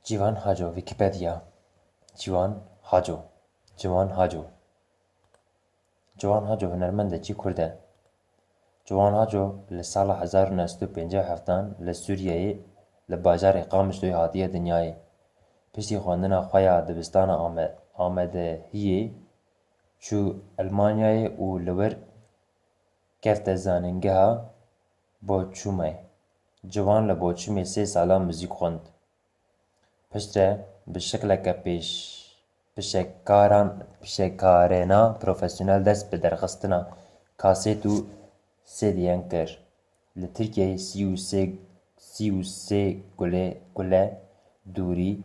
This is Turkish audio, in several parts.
Civan Haco, Wikipedia. Civan Haco. Civan Haco. Civan Haco hunermendekî Kurd e. Civan Haco li sala 1957 li Sûriyeyê li bajarê Qamişloyê hatiye dinyayê. Piştî xwendina xwe ya dibistana Amedehiyê çû Almanyayê û li wir kefte zanîngeha Boçûmê. Civan li Boçûmê 3 salan muzîk xwend. Pişt re bi şekleke pêşkekarîna profesyonel dest bi derxistina kasêt û CD'yan kir. Li Tirkiyeyê sî û sê gule dûrî,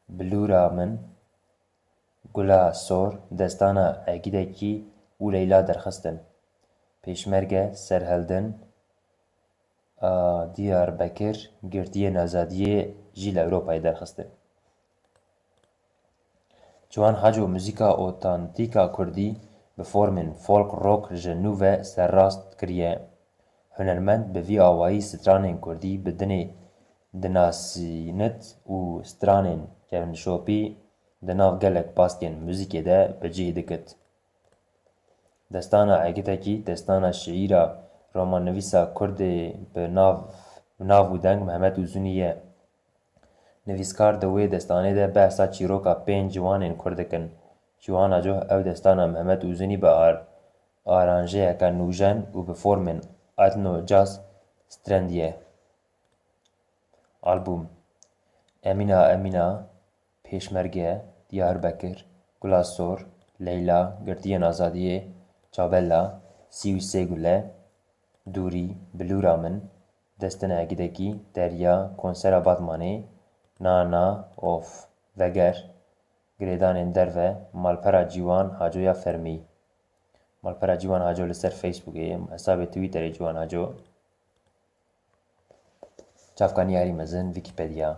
bilûra min, gula sor, destana Egîdekî û Leyla derxistin. Pêşmerge Serhildin a Diyarbekir girtiyên azadiyê jî li Ewropayê derxistin. Civan Haco muzîka otantîk a Kurdî bi formên folk rock ji nû ve serrast kiriye. Hunermend bi vî awayî stranên Kurdî bi dinê dinasînit û stranên kevnişopî di nav gelek baskên muzîkê de bi cih dikit. Destana Egîdekî destana şîîra romannivîsa Kurdê bi nav û deng Mehmet Uzunî ye. Nivîskar di wê destanê de behsa çîroka 5 ciwanên Kurd dikin. Ciwan Haco ew destana Mehmet Uzunî bi aranjeyeka nûjen û bi formên etno-caz strandiye. Albûm: Emîna Emîna, Pêşmerge, Diyarbekir, Gula Sor, Leyla, Girtiyên Azadiyê, Çavella, Sî û sê gule dûrî, bilûra min, Destina Egîdekî, Derya, Konsera Batmanê, Na of Veger, Girêdanên derve, Malpera Ciwan Hacoya fermî. Malpera Ciwan Haco li ser Facebookê, hesabê Twitterê Ciwan Haco. Çavkaniyarî mezin Wikipedia.